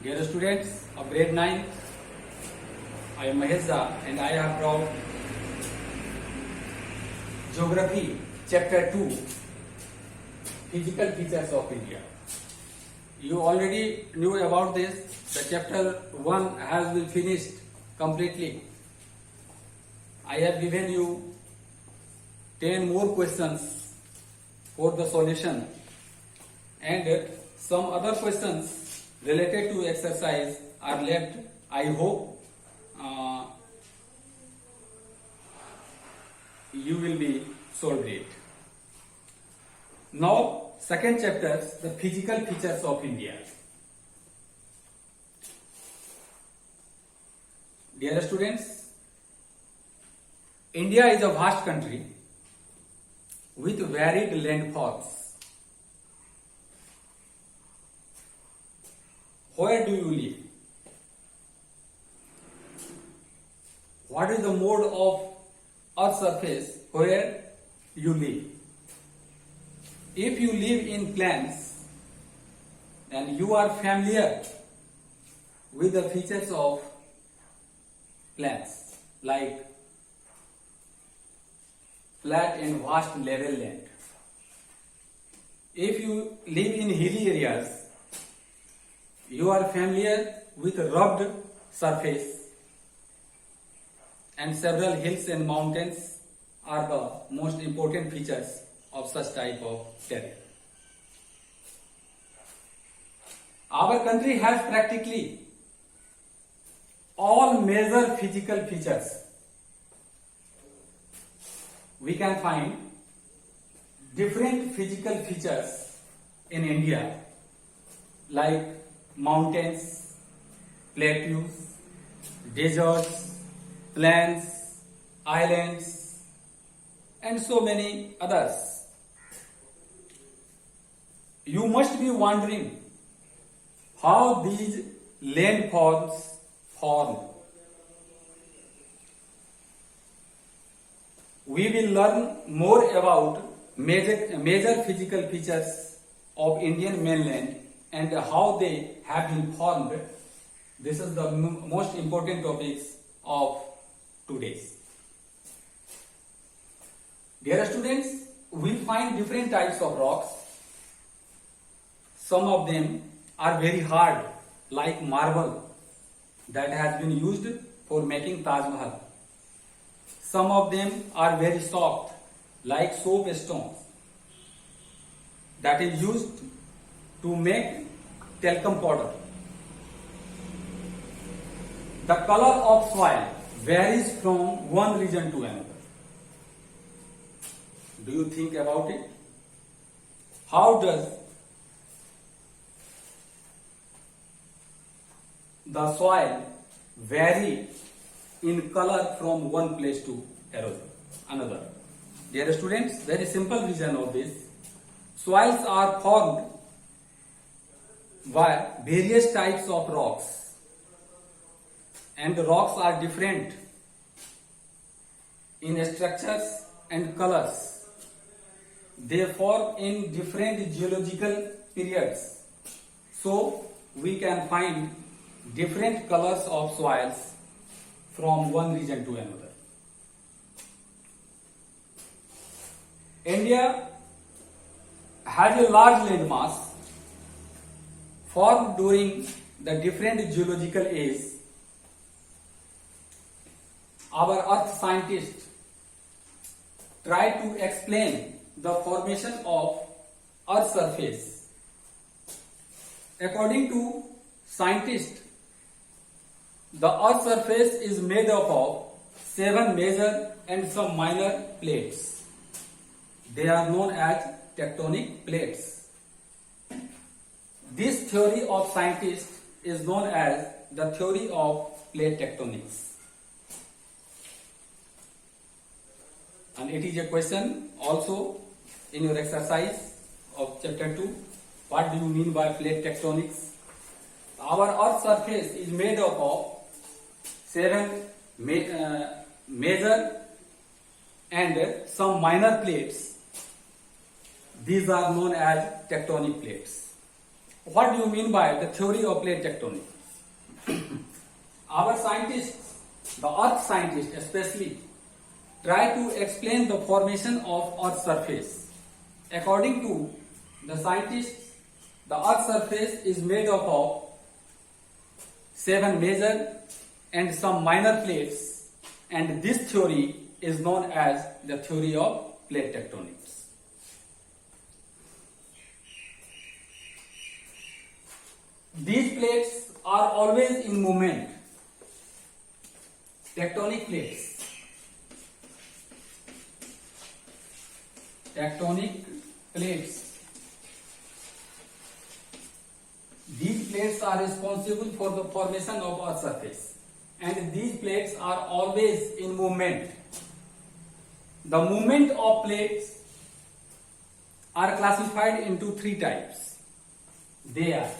Dear students of grade 9, I am Mahesa and I have brought Geography Chapter 2, Physical Features of India. You already knew about this. The Chapter 1 has been finished completely. I have given you 10 more questions for the solution and some other questions related to exercise are left. I hope you will be solved it. Now, second chapter, the physical features of India. Dear students, India is a vast country with varied landforms. Where do you live? What is the mode of Earth's surface where you live? If you live in plains, then you are familiar with the features of plains like flat and vast level land. If you live in hilly areas, you are familiar with rugged surface, and several hills and mountains are the most important features of such type of terrain. Our country has practically all major physical features. We can find different physical features in India like mountains, plateaus, deserts, plains, islands, and so many others. You must be wondering how these landforms form. We will learn more about major physical features of Indian mainland and how they have been formed. This is the most important topics of today's. Dear students, we find different types of rocks. Some of them are very hard, like marble that has been used for making Taj Mahal. Some of them are very soft, like soap stones that is used to make talcum powder. The color of soil varies from one region to another. Do you think about it? How does the soil vary in color from one place to another? Dear students, very simple reason of this. Soils are formed by various types of rocks, and the rocks are different in structures and colors. They form in different geological periods, so we can find different colors of soils from one region to another. India has a large landmass formed during the different geological ages. Our earth scientists try to explain the formation of earth's surface. According to scientists, the earth's surface is made up of 7 major and some minor plates. They are known as tectonic plates. This theory of scientists is known as the theory of plate tectonics. And it is a question also in your exercise of chapter 2. What do you mean by plate tectonics? Our earth's surface is made up of 7 major and some minor plates. These are known as tectonic plates. what do you mean by the theory of plate tectonics? Our scientists, the earth scientists especially, try to explain the formation of earth's surface. According to the scientists, the earth's surface is made up of 7 major and some minor plates, and this theory is known as the theory of plate tectonics. These plates are always in movement. Tectonic plates. Tectonic plates. These plates are responsible for the formation of Earth's surface, and these plates are always in movement. The movement of plates are classified into 3 types. They are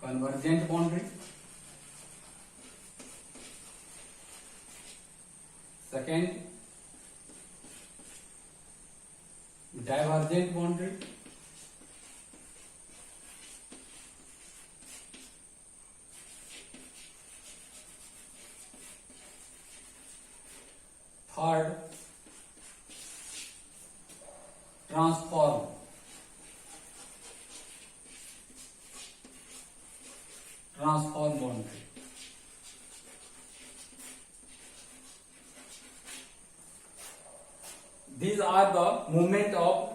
convergent boundary, second divergent boundary, third transform boundary. These are the movement of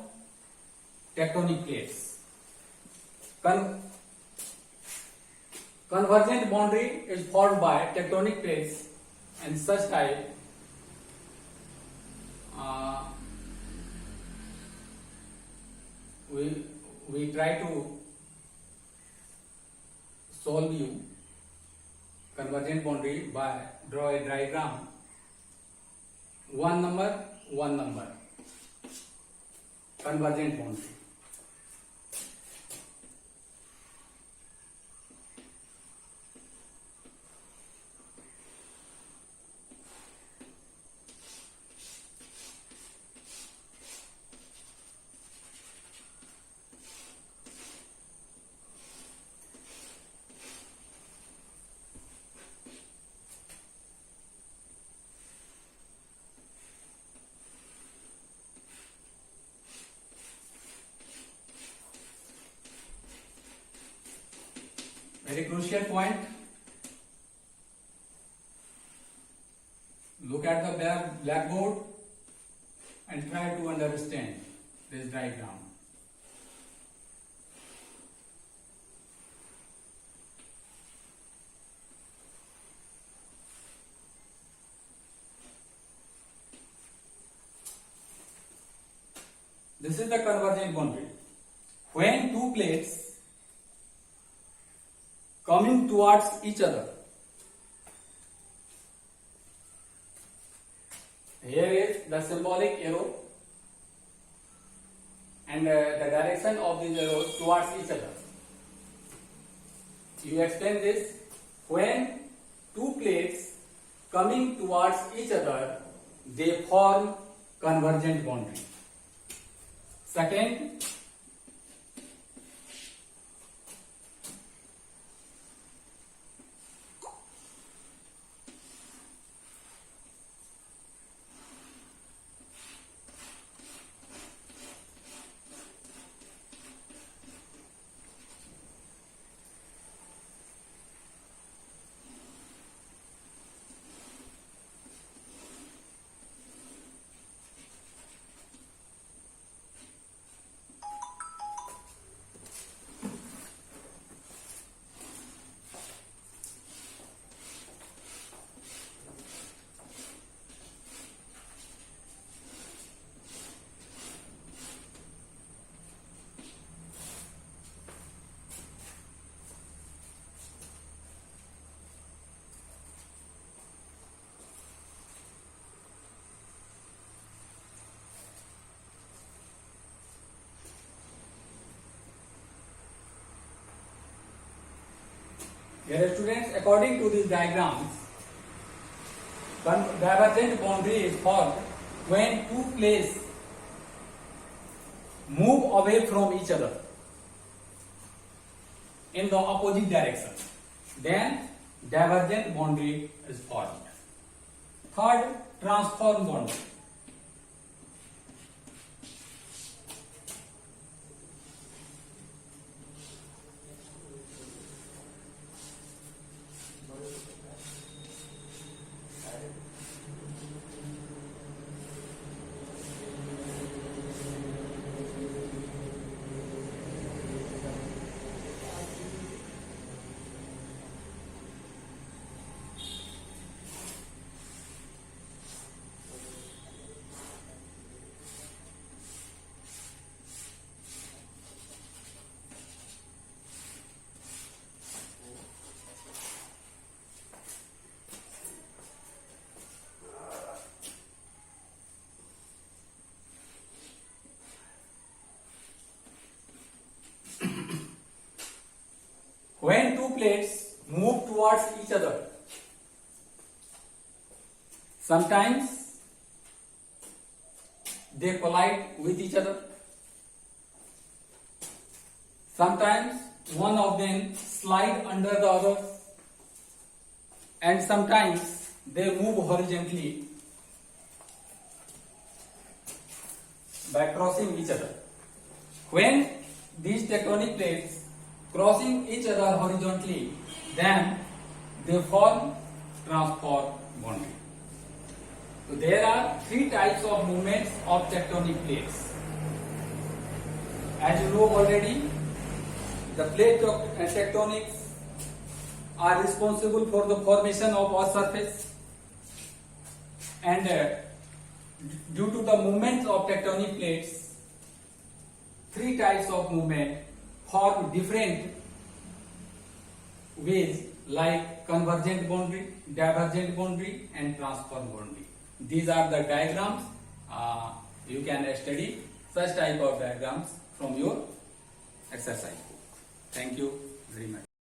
tectonic plates. Convergent boundary is formed by tectonic plates, and such type we try to solve you convergent boundary by draw a diagram, 1 number, 1 number, convergent boundary. Very crucial point. Look at the blackboard and try to understand this diagram. This is the convergent boundary. When 2 plates coming towards each other, here is the symbolic arrow and the direction of these arrows towards each other. You explain this. When 2 plates coming towards each other, they form convergent boundary. Second, dear students, according to these diagrams, Divergent boundary is formed when two places move away from each other in the opposite direction. Then divergent boundary is formed. Third, transform boundary. When two plates move towards each other, sometimes they collide with each other. Sometimes one of them slide under the other, and sometimes they move horizontally by crossing each other. When these tectonic plates crossing each other horizontally, then they form transform boundary. So there are three types of movements of tectonic plates. As you know already, the plate tectonics are responsible for the formation of Earth's surface, and due to the movements of tectonic plates, three types of movement form different ways, like convergent boundary, divergent boundary, and transform boundary. These are the diagrams. You can study such type of diagrams from your exercise book. Thank you very much.